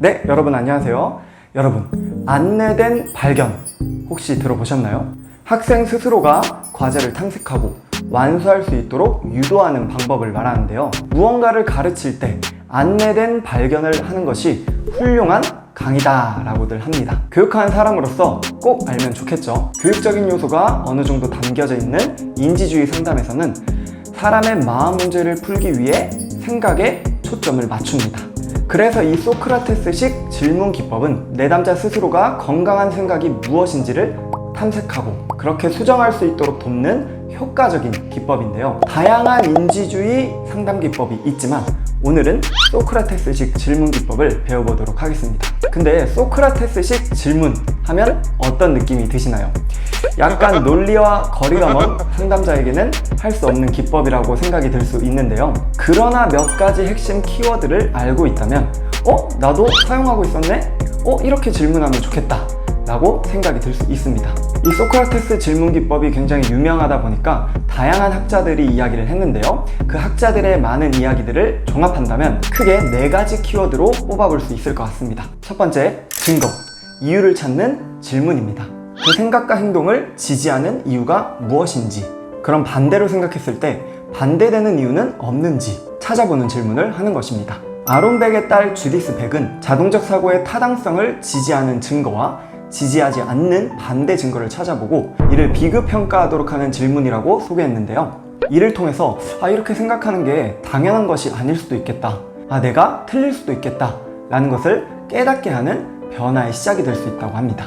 네, 여러분 안녕하세요. 여러분, 안내된 발견 혹시 들어보셨나요? 학생 스스로가 과제를 탐색하고 완수할 수 있도록 유도하는 방법을 말하는데요. 무언가를 가르칠 때 안내된 발견을 하는 것이 훌륭한 강의다 라고들 합니다. 교육하는 사람으로서 꼭 알면 좋겠죠. 교육적인 요소가 어느 정도 담겨져 있는 인지주의 상담에서는 사람의 마음 문제를 풀기 위해 생각에 초점을 맞춥니다. 그래서 이 소크라테스식 질문 기법은 내담자 스스로가 건강한 생각이 무엇인지를 탐색하고 그렇게 수정할 수 있도록 돕는 효과적인 기법인데요. 다양한 인지주의 상담 기법이 있지만 오늘은 소크라테스식 질문 기법을 배워보도록 하겠습니다. 근데 소크라테스식 질문 하면 어떤 느낌이 드시나요? 약간 논리와 거리가 먼 상담자에게는 할 수 없는 기법이라고 생각이 들 수 있는데요. 그러나 몇 가지 핵심 키워드를 알고 있다면 나도 사용하고 있었네? 이렇게 질문하면 좋겠다 라고 생각이 들 수 있습니다. 이 소크라테스 질문 기법이 굉장히 유명하다 보니까 다양한 학자들이 이야기를 했는데요. 그 학자들의 많은 이야기들을 종합한다면 크게 4가지 키워드로 뽑아볼 수 있을 것 같습니다. 첫 번째, 증거, 이유를 찾는 질문입니다. 그 생각과 행동을 지지하는 이유가 무엇인지, 그럼 반대로 생각했을 때 반대되는 이유는 없는지 찾아보는 질문을 하는 것입니다. 아론 백의 딸 주디스 백은 자동적 사고의 타당성을 지지하는 증거와 지지하지 않는 반대 증거를 찾아보고 이를 비교평가하도록 하는 질문이라고 소개했는데요. 이를 통해서 이렇게 생각하는 게 당연한 것이 아닐 수도 있겠다, 내가 틀릴 수도 있겠다 라는 것을 깨닫게 하는 변화의 시작이 될 수 있다고 합니다.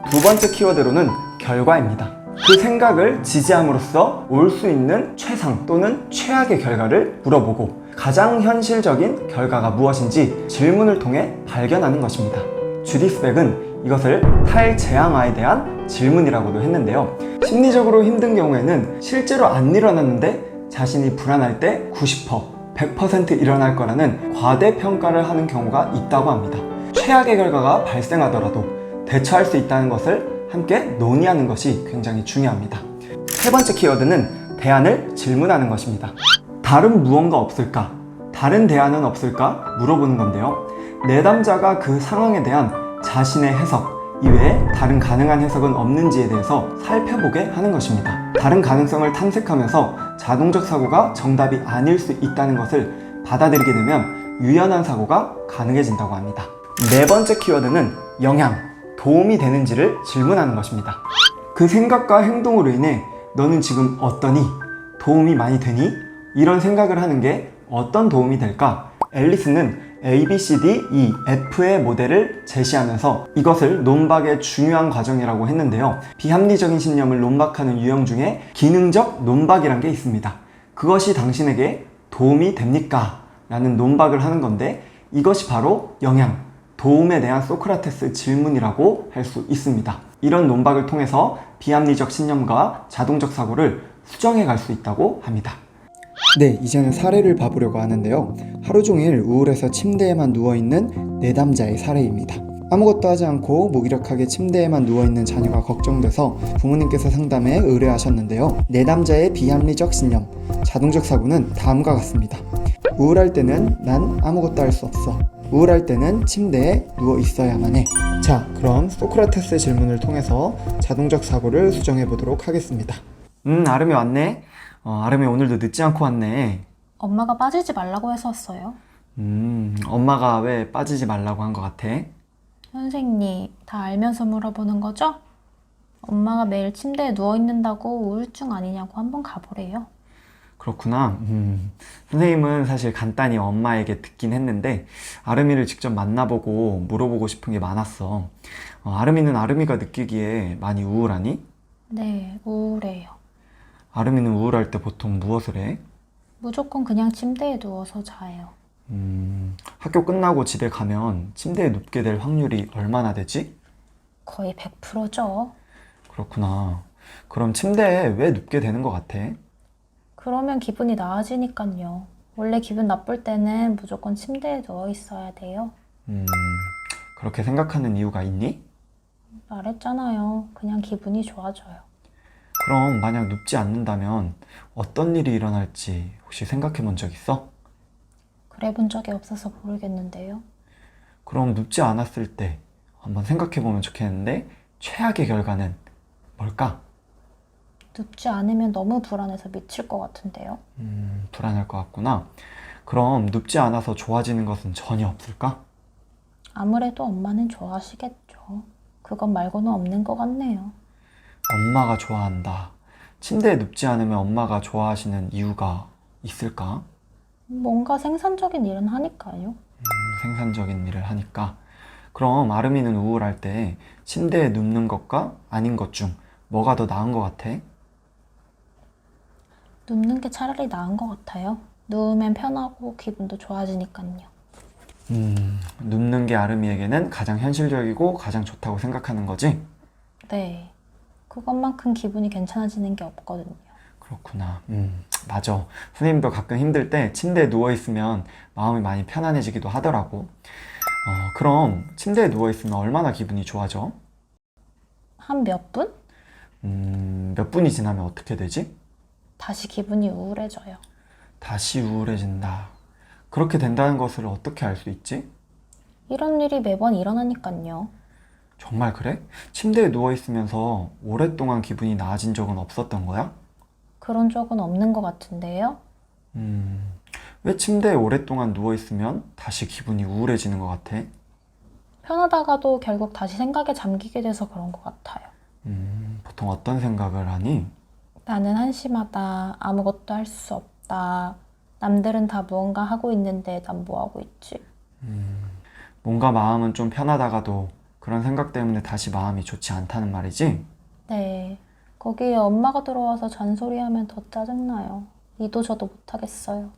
두 번째 키워드로는 결과입니다. 그 생각을 지지함으로써 올 수 있는 최상 또는 최악의 결과를 물어보고 가장 현실적인 결과가 무엇인지 질문을 통해 발견하는 것입니다. 주디스 백은 이것을 탈재앙화에 대한 질문이라고도 했는데요. 심리적으로 힘든 경우에는 실제로 안 일어났는데 자신이 불안할 때 90%, 100% 일어날 거라는 과대평가를 하는 경우가 있다고 합니다. 최악의 결과가 발생하더라도 대처할 수 있다는 것을 함께 논의하는 것이 굉장히 중요합니다. 세 번째 키워드는 대안을 질문하는 것입니다. 다른 무언가 없을까? 다른 대안은 없을까? 물어보는 건데요. 내담자가 그 상황에 대한 자신의 해석 이외에 다른 가능한 해석은 없는지에 대해서 살펴보게 하는 것입니다. 다른 가능성을 탐색하면서 자동적 사고가 정답이 아닐 수 있다는 것을 받아들이게 되면 유연한 사고가 가능해진다고 합니다. 네 번째 키워드는 영향, 도움이 되는지를 질문하는 것입니다. 그 생각과 행동으로 인해 너는 지금 어떠니? 도움이 많이 되니? 이런 생각을 하는 게 어떤 도움이 될까? 앨리스는 A, B, C, D, E, F의 모델을 제시하면서 이것을 논박의 중요한 과정이라고 했는데요. 비합리적인 신념을 논박하는 유형 중에 기능적 논박이란 게 있습니다. 그것이 당신에게 도움이 됩니까? 라는 논박을 하는 건데 이것이 바로 영향, 도움에 대한 소크라테스 질문이라고 할 수 있습니다. 이런 논박을 통해서 비합리적 신념과 자동적 사고를 수정해 갈 수 있다고 합니다. 네, 이제는 사례를 봐보려고 하는데요. 하루 종일 우울해서 침대에만 누워있는 내담자의 사례입니다. 아무것도 하지 않고 무기력하게 침대에만 누워있는 자녀가 걱정돼서 부모님께서 상담에 의뢰하셨는데요. 내담자의 비합리적 신념, 자동적 사고는 다음과 같습니다. 우울할 때는 난 아무것도 할 수 없어. 우울할 때는 침대에 누워 있어야만 해. 자, 그럼 소크라테스의 질문을 통해서 자동적 사고를 수정해 보도록 하겠습니다. 아름이 왔네. 아름이 오늘도 늦지 않고 왔네. 엄마가 빠지지 말라고 해서 왔어요. 엄마가 왜 빠지지 말라고 한 것 같아? 선생님, 다 알면서 물어보는 거죠? 엄마가 매일 침대에 누워있는다고 우울증 아니냐고 한번 가보래요. 그렇구나. 선생님은 사실 간단히 엄마에게 듣긴 했는데 아름이를 직접 만나보고 물어보고 싶은 게 많았어. 아름이는 아름이가 느끼기에 많이 우울하니? 네, 우울해요. 아름이는 우울할 때 보통 무엇을 해? 무조건 그냥 침대에 누워서 자요. 학교 끝나고 집에 가면 침대에 눕게 될 확률이 얼마나 되지? 거의 100%죠. 그렇구나. 그럼 침대에 왜 눕게 되는 것 같아? 그러면 기분이 나아지니까요. 원래 기분 나쁠 때는 무조건 침대에 누워 있어야 돼요. 그렇게 생각하는 이유가 있니? 말했잖아요. 그냥 기분이 좋아져요. 그럼 만약 눕지 않는다면 어떤 일이 일어날지 혹시 생각해 본 적 있어? 그래 본 적이 없어서 모르겠는데요. 그럼 눕지 않았을 때 한번 생각해 보면 좋겠는데 최악의 결과는 뭘까? 눕지 않으면 너무 불안해서 미칠 것 같은데요. 불안할 것 같구나. 그럼 눕지 않아서 좋아지는 것은 전혀 없을까? 아무래도 엄마는 좋아하시겠죠. 그것 말고는 없는 것 같네요. 엄마가 좋아한다. 침대에 눕지 않으면 엄마가 좋아하시는 이유가 있을까? 뭔가 생산적인 일은 하니까요. 생산적인 일을 하니까. 그럼 아름이는 우울할 때 침대에 눕는 것과 아닌 것 중 뭐가 더 나은 것 같아? 눕는 게 차라리 나은 것 같아요. 누우면 편하고 기분도 좋아지니까요. 눕는 게 아름이에게는 가장 현실적이고 가장 좋다고 생각하는 거지? 네. 그것만큼 기분이 괜찮아지는 게 없거든요. 그렇구나. 맞아. 선생님도 가끔 힘들 때 침대에 누워있으면 마음이 많이 편안해지기도 하더라고. 그럼 침대에 누워있으면 얼마나 기분이 좋아져? 한 몇 분? 몇 분이 지나면 어떻게 되지? 다시 기분이 우울해져요. 다시 우울해진다. 그렇게 된다는 것을 어떻게 알 수 있지? 이런 일이 매번 일어나니까요. 정말 그래? 침대에 누워있으면서 오랫동안 기분이 나아진 적은 없었던 거야? 그런 적은 없는 것 같은데요. 왜 침대에 오랫동안 누워있으면 다시 기분이 우울해지는 것 같아? 편하다가도 결국 다시 생각에 잠기게 돼서 그런 것 같아요. 보통 어떤 생각을 하니? 나는 한심하다. 아무것도 할 수 없다. 남들은 다 무언가 하고 있는데 난 뭐 하고 있지? 뭔가 마음은 좀 편하다가도 그런 생각 때문에 다시 마음이 좋지 않다는 말이지? 네. 거기에 엄마가 들어와서 잔소리하면 더 짜증나요. 이도 저도 못하겠어요.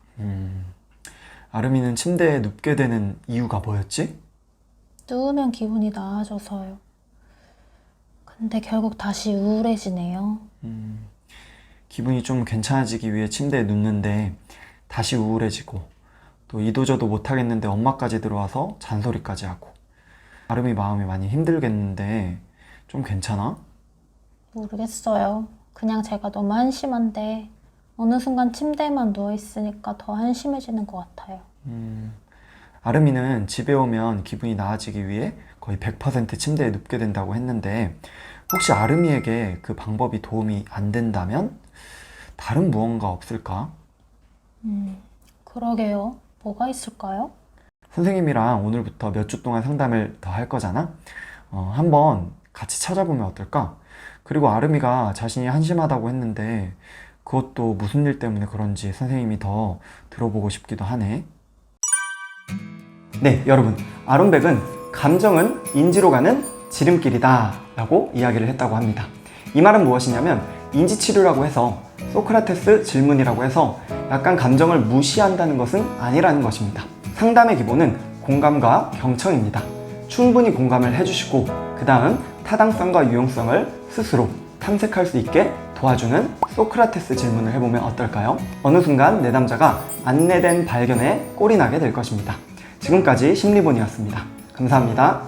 아름이는 침대에 눕게 되는 이유가 뭐였지? 누우면 기분이 나아져서요. 근데 결국 다시 우울해지네요. 기분이 좀 괜찮아지기 위해 침대에 눕는데 다시 우울해지고 또 이도저도 못하겠는데 엄마까지 들어와서 잔소리까지 하고 아름이 마음이 많이 힘들겠는데 좀 괜찮아? 모르겠어요. 그냥 제가 너무 한심한데 어느 순간 침대에만 누워있으니까 더 한심해지는 것 같아요. 아름이는 집에 오면 기분이 나아지기 위해 거의 100% 침대에 눕게 된다고 했는데 혹시 아름이에게 그 방법이 도움이 안 된다면 다른 무언가 없을까? 그러게요. 뭐가 있을까요? 선생님이랑 오늘부터 몇 주 동안 상담을 더 할 거잖아? 한번 같이 찾아보면 어떨까? 그리고 아름이가 자신이 한심하다고 했는데 그것도 무슨 일 때문에 그런지 선생님이 더 들어보고 싶기도 하네. 네, 여러분. 아론백은 감정은 인지로 가는 지름길이다 라고 이야기를 했다고 합니다. 이 말은 무엇이냐면 인지치료라고 해서 소크라테스 질문이라고 해서 약간 감정을 무시한다는 것은 아니라는 것입니다. 상담의 기본은 공감과 경청입니다. 충분히 공감을 해주시고 그 다음 타당성과 유용성을 스스로 탐색할 수 있게 도와주는 소크라테스 질문을 해보면 어떨까요? 어느 순간 내담자가 안내된 발견에 꼴이 나게 될 것입니다. 지금까지 심리본이었습니다. 감사합니다.